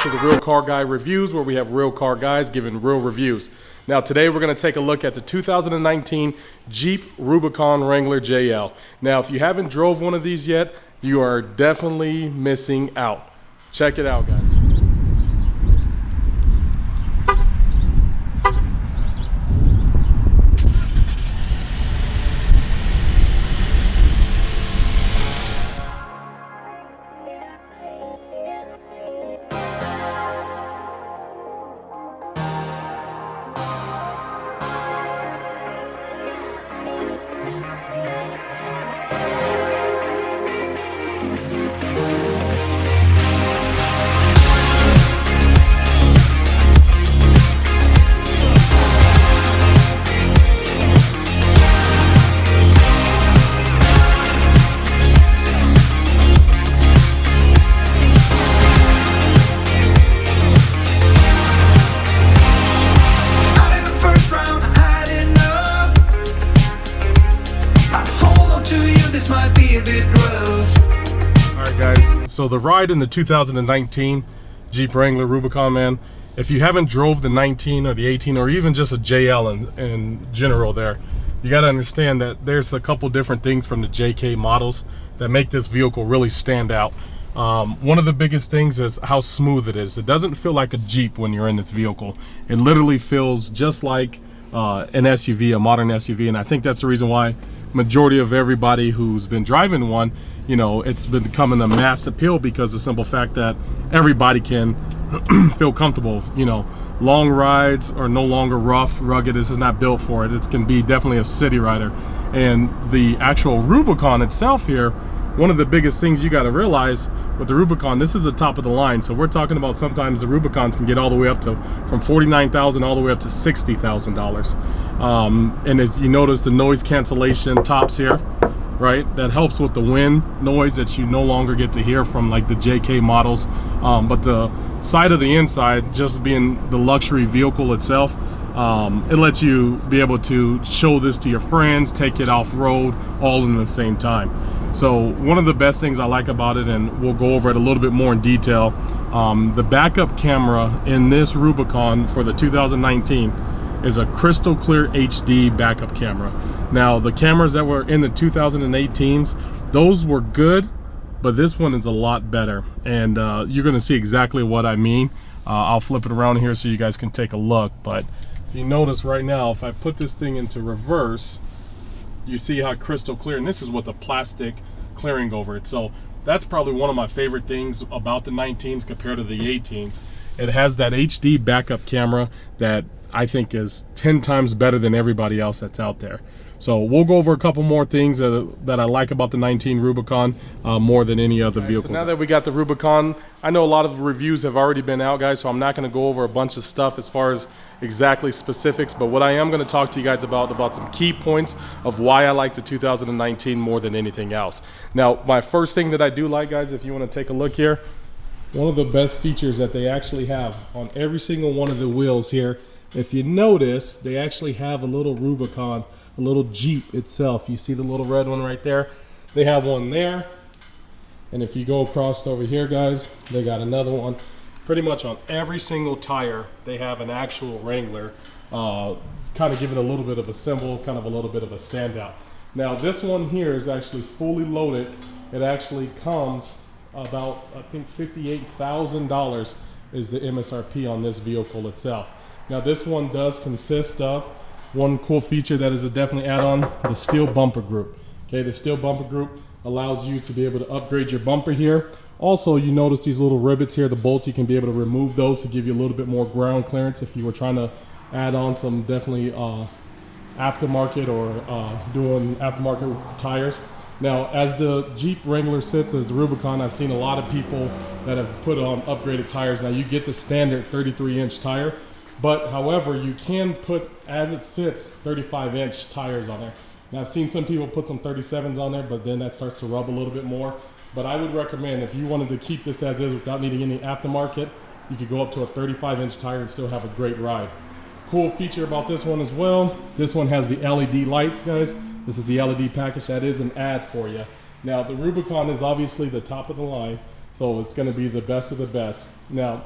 to the Real Car Guy Reviews, where we have real car guys giving real reviews. Now today we're going to take a look at the 2019 Jeep Wrangler Wrangler JL. Now if you haven't drove one of these yet, you are definitely missing out. Check it out, guys. So the ride in the 2019 Jeep Wrangler Rubicon, man, if you haven't drove the 19 or the 18 or even just a JL in general there, you got to understand that there's a couple different things from the JK models that make this vehicle really stand out. One of the biggest things is how smooth it is. It doesn't feel like a Jeep when you're in this vehicle. It literally feels just like an SUV, a modern SUV, and I think that's the reason why majority of everybody who's been driving one, you know, it's been becoming a mass appeal, because the simple fact that everybody can feel comfortable. You know, long rides are no longer rough, rugged. This is not built for it. It can be definitely a city rider. And the actual Rubicon itself here, one of the biggest things you got to realize with the Rubicon, this is the top of the line. So we're talking about sometimes the Rubicons can get all the way up to from $49,000 all the way up to $60,000. And as you notice, the noise cancellation tops here, right? That helps with the wind noise that you no longer get to hear from like the JK models. But the side of the inside, just being the luxury vehicle itself, it lets you be able to show this to your friends, take it off-road, all in the same time. So one of the best things I like about it, and we'll go over it a little bit more in detail, the backup camera in this Rubicon for the 2019 is a crystal clear HD backup camera. Now the cameras that were in the 2018s, those were good, but this one is a lot better, and you're going to see exactly what I mean. I'll flip it around here so you guys can take a look. But if you notice right now, if I put this thing into reverse, you see how crystal clear, and this is with a plastic clearing over it. So that's probably one of my favorite things about the 19s compared to the 18s. It has that HD backup camera that I think is 10 times better than everybody else that's out there. So we'll go over a couple more things that I like about the 19 Rubicon more than any other vehicle. So now that we got the Rubicon, I know a lot of the reviews have already been out, guys, so I'm not going to go over a bunch of stuff as far as exactly specifics, but what I am going to talk to you guys about some key points of why I like the 2019 more than anything else. Now, my first thing that I do like, guys, if you want to take a look here, one of the best features that they actually have on every single one of the wheels here, if you notice, they actually have a little Rubicon, a little Jeep itself. You see the little red one right there? They have one there. And if you go across over here, guys, they got another one. Pretty much on every single tire, they have an actual Wrangler, kind of giving a little bit of a symbol, kind of a little bit of a standout. Now this one here is actually fully loaded. It actually comes about, I think $58,000 is the MSRP on this vehicle itself. Now this one does consist of one cool feature that is a definitely add-on, the steel bumper group. Okay, the steel bumper group allows you to be able to upgrade your bumper here. Also, you notice these little rivets here, the bolts, you can be able to remove those to give you a little bit more ground clearance if you were trying to add on some definitely aftermarket or doing aftermarket tires. Now, as the Jeep Wrangler sits as the Rubicon, I've seen a lot of people that have put on upgraded tires. Now, you get the standard 33-inch tire, but however, you can put, as it sits, 35-inch tires on there. Now, I've seen some people put some 37s on there, but then that starts to rub a little bit more. But I would recommend, if you wanted to keep this as is without needing any aftermarket, you could go up to a 35-inch tire and still have a great ride. Cool feature about this one as well, this one has the LED lights, guys. This is the LED package. That is an ad for you. Now, the Rubicon is obviously the top of the line, so it's going to be the best of the best. Now,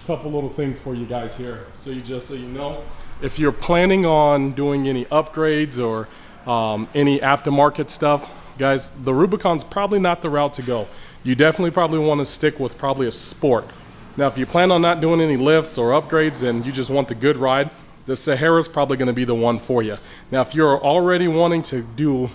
couple little things for you guys here. So you know, if you're planning on doing any upgrades or any aftermarket stuff, guys, the Rubicon's probably not the route to go. You definitely probably want to stick with probably a sport. Now, if you plan on not doing any lifts or upgrades and you just want the good ride, the Sahara's probably going to be the one for you. Now, if you're already wanting to do,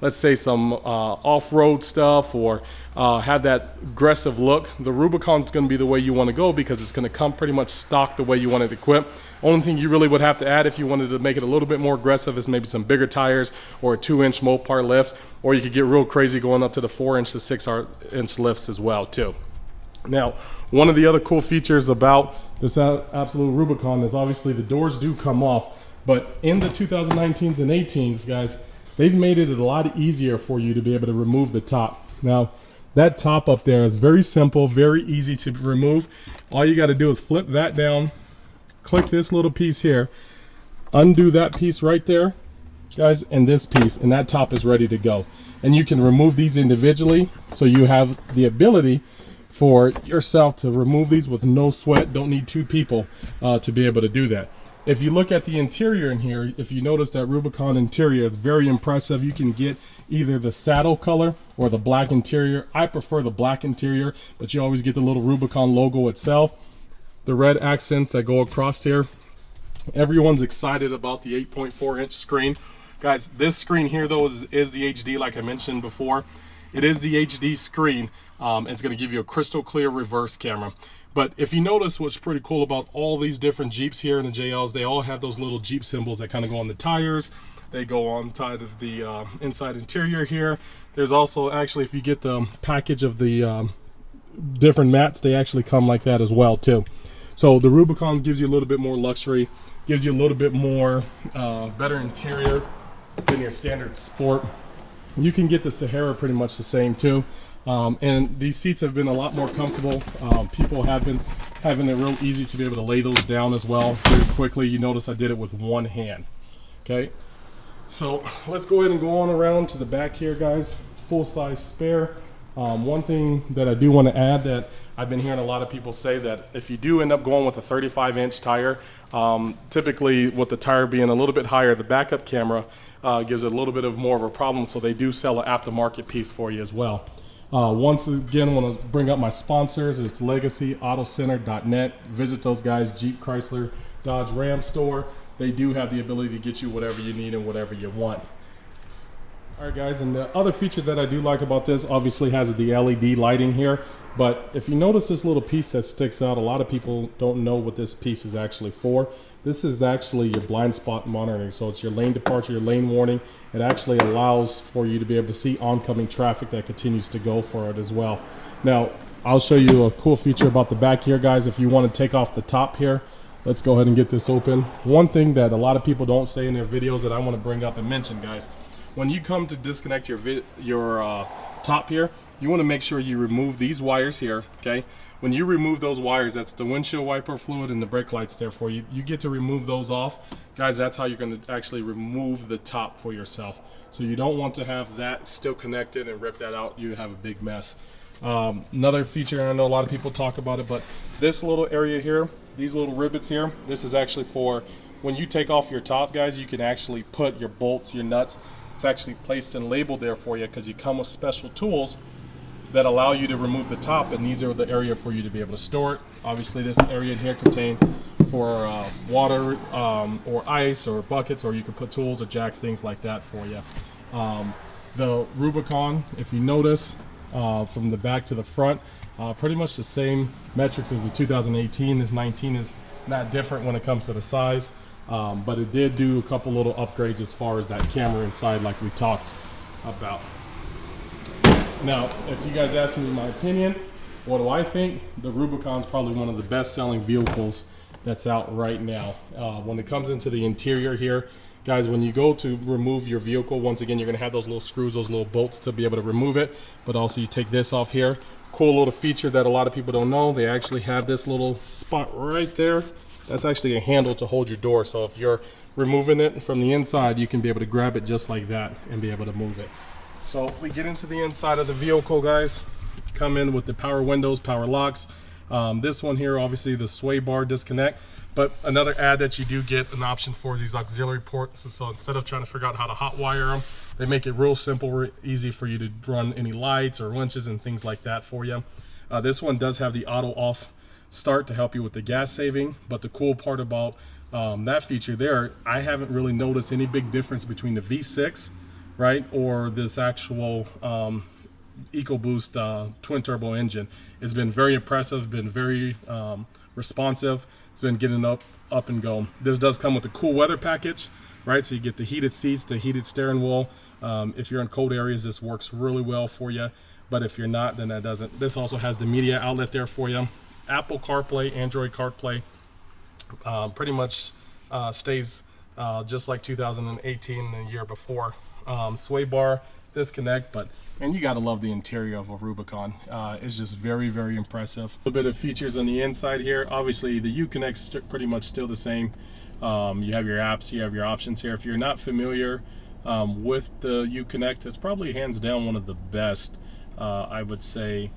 let's say some off-road stuff or have that aggressive look, the Rubicon's going to be the way you want to go because it's going to come pretty much stock the way you want it equipped. Only thing you really would have to add if you wanted to make it a little bit more aggressive is maybe some bigger tires or a 2-inch Mopar lift, or you could get real crazy going up to the 4-inch to 6-inch lifts as well too. Now, one of the other cool features about this absolute Rubicon is obviously the doors do come off, but in the 2019s and 18s, guys, they've made it a lot easier for you to be able to remove the top. Now, that top up there is very simple, very easy to remove. All you got to do is flip that down, click this little piece here, undo that piece right there, guys, and this piece, and that top is ready to go. And you can remove these individually, so you have the ability for yourself to remove these with no sweat. Don't need 2 people to be able to do that. If you look at the interior in here, if you notice that Rubicon interior is very impressive. You can get either the saddle color or the black interior. I prefer the black interior, but you always get the little Rubicon logo itself. The red accents that go across here. Everyone's excited about the 8.4-inch screen. Guys, this screen here though is the HD, like I mentioned before. It is the HD screen. It's going to give you a crystal clear reverse camera. But if you notice, what's pretty cool about all these different Jeeps here in the JLs, they all have those little Jeep symbols that kind of go on the tires. They go on side of the inside interior here. There's also, actually, if you get the package of the different mats, they actually come like that as well too. So the Rubicon gives you a little bit more luxury, gives you a little bit more better interior than your standard sport. You can get the Sahara pretty much the same too. And these seats have been a lot more comfortable. People have been having it real easy to be able to lay those down as well very quickly. You notice I did it with one hand. Okay, so let's go ahead and go on around to the back here, guys. Full size spare. One thing that I do want to add that I've been hearing a lot of people say, that if you do end up going with a 35-inch tire, typically with the tire being a little bit higher, the backup camera gives it a little bit of more of a problem, so they do sell an aftermarket piece for you as well. Once again, I want to bring up my sponsors. It's LegacyAutoCenter.net. Visit those guys, Jeep, Chrysler, Dodge, Ram store. They do have the ability to get you whatever you need and whatever you want. All right, guys, and the other feature that I do like about this obviously has the LED lighting here. But if you notice this little piece that sticks out, a lot of people don't know what this piece is actually for. This is actually your blind spot monitoring. So it's your lane departure, your lane warning. It actually allows for you to be able to see oncoming traffic that continues to go for it as well. Now, I'll show you a cool feature about the back here, guys. If you want to take off the top here, let's go ahead and get this open. One thing that a lot of people don't say in their videos that I want to bring up and mention, guys, when you come to disconnect your top here, you want to make sure you remove these wires here, okay? When you remove those wires, that's the windshield wiper fluid and the brake lights there for you. You get to remove those off. Guys, that's how you're going to actually remove the top for yourself. So you don't want to have that still connected and rip that out. You have a big mess. Another feature, I know a lot of people talk about it, but this little area here, these little rivets here, this is actually for when you take off your top, guys, you can actually put your bolts, your nuts. It's actually placed and labeled there for you because you come with special tools that allow you to remove the top, and these are the area for you to be able to store it. Obviously, this area in here contains for water or ice or buckets, or you can put tools or jacks, things like that for you. The Rubicon, if you notice, from the back to the front, pretty much the same metrics as the 2018. This 19 is not different when it comes to the size, but it did do a couple little upgrades as far as that camera inside, like we talked about. Now, if you guys ask me my opinion, what do I think? The Rubicon is probably one of the best selling vehicles that's out right now. When it comes into the interior here, guys, when you go to remove your vehicle, once again, you're gonna have those little screws, those little bolts to be able to remove it, but also you take this off here. Cool little feature that a lot of people don't know, they actually have this little spot right there. That's actually a handle to hold your door. So if you're removing it from the inside, you can be able to grab it just like that and be able to move it. So we get into the inside of the vehicle, guys. Come in with the power windows, power locks. This one here, obviously the sway bar disconnect, but another add that you do get an option for is these auxiliary ports. And so instead of trying to figure out how to hot wire them, they make it real simple, real easy for you to run any lights or winches and things like that for you. This one does have the auto off start to help you with the gas saving, but the cool part about that feature there, I haven't really noticed any big difference between the V6, right, or this actual EcoBoost twin turbo engine. It's been very impressive, been very responsive. It's been getting up and going. This does come with a cool weather package, right? So you get the heated seats, the heated steering wheel. If you're in cold areas, this works really well for you. But if you're not, then that doesn't. This also has the media outlet there for you. Apple CarPlay, Android CarPlay. Pretty much stays just like 2018, the year before. Sway bar disconnect, and you gotta love the interior of a Rubicon. It's just very, very impressive. A little bit of features on the inside here. Obviously the UConnect's pretty much still the same. You have your apps, you have your options here. If you're not familiar with the UConnect, it's probably hands down one of the best, I would say,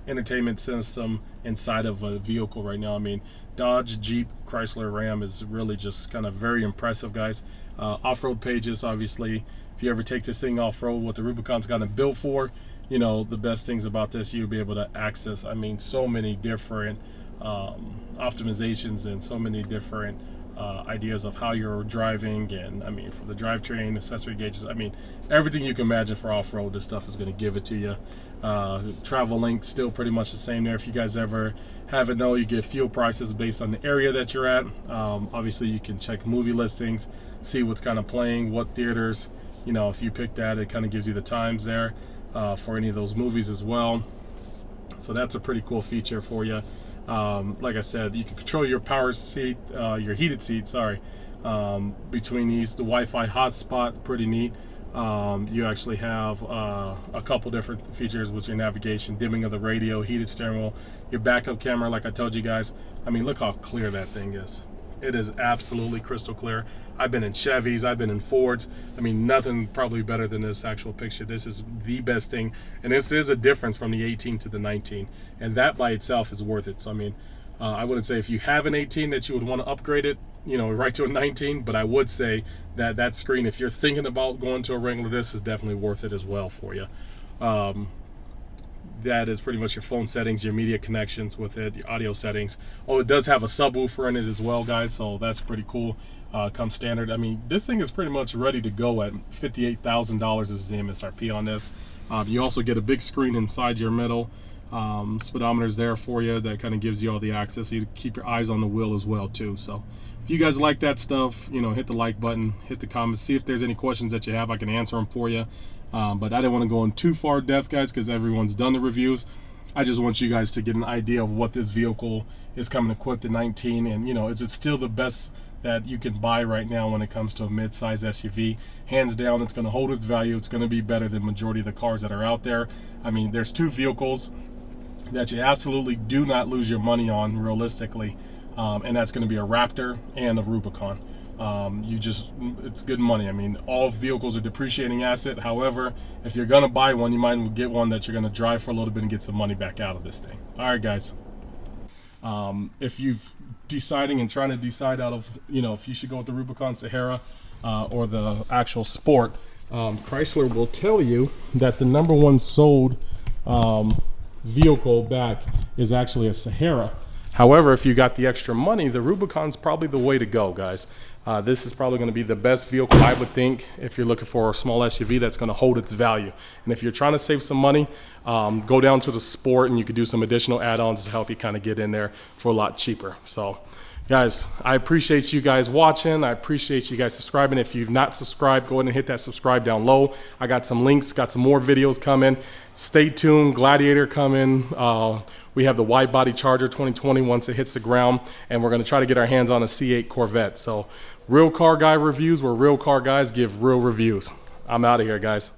entertainment system inside of a vehicle right now. I mean, Dodge, Jeep, Chrysler, Ram is really just kind of very impressive, guys. Off-road pages, obviously, if you ever take this thing off-road, what the Rubicon's kind of built for, you know, the best things about this, you'll be able to access, I mean, so many different optimizations and so many different ideas of how you're driving, and I mean, for the drivetrain, accessory gauges, I mean, everything you can imagine for off-road, this stuff is going to give it to you. Travel link still pretty much the same there. If you guys ever haven't know, you get fuel prices based on the area that you're at. Obviously you can check movie listings, see what's kind of playing, what theaters, you know, if you pick that, it kind of gives you the times there for any of those movies as well. So that's a pretty cool feature for you. Like I said, you can control your power seat, your heated seat, sorry, between these. The Wi-Fi hotspot, pretty neat. You actually have a couple different features with your navigation, dimming of the radio, heated steering wheel, your backup camera, like I told you guys. I mean, look how clear that thing is. It is absolutely crystal clear. I've been in Chevys, I've been in Fords. I mean, nothing probably better than this actual picture. This is the best thing, and this is a difference from the 18 to the 19, and that by itself is worth it. So I mean, I wouldn't say if you have an 18 that you would want to upgrade it, you know, right to a 19, but I would say that that screen, if you're thinking about going to a Wrangler, this is definitely worth it as well for you. That is pretty much your phone settings, your media connections with it, your audio settings. Oh, it does have a subwoofer in it as well, guys, so that's pretty cool. Comes standard. I mean, this thing is pretty much ready to go at $58,000 is the MSRP on this. You also get a big screen inside your middle. Speedometer's there for you. That kind of gives you all the access. You keep your eyes on the wheel as well too. So if you guys like that stuff, you know, hit the like button, hit the comments, see if there's any questions that you have. I can answer them for you. But I didn't want to go in too far depth, guys, because everyone's done the reviews. I just want you guys to get an idea of what this vehicle is coming equipped in 19, and you know, is it still the best that you can buy right now when it comes to a mid-size SUV? Hands down, it's going to hold its value. It's going to be better than majority of the cars that are out there. I mean, there's two vehicles that you absolutely do not lose your money on realistically, and that's going to be a Raptor and a Rubicon. It's good money. I mean, all vehicles are depreciating asset. However, if you're gonna buy one, you might get one that you're gonna drive for a little bit and get some money back out of this thing. All right, guys. If you've deciding and trying to decide out of, you know, if you should go with the Rubicon Sahara or the actual Sport, Chrysler will tell you that the #1 sold vehicle back is actually a Sahara. However, if you got the extra money, the Rubicon's probably the way to go, guys. This is probably going to be the best vehicle, I would think, if you're looking for a small SUV that's going to hold its value. And if you're trying to save some money, go down to the Sport, and you could do some additional add-ons to help you kind of get in there for a lot cheaper. So, guys, I appreciate you guys watching. I appreciate you guys subscribing. If you've not subscribed, go ahead and hit that subscribe down low. I got some links, got some more videos coming. Stay tuned. Gladiator coming. We have the wide body Charger 2020 once it hits the ground, and we're going to try to get our hands on a C8 Corvette. So, real car guy reviews, where real car guys give real reviews. I'm out of here, guys.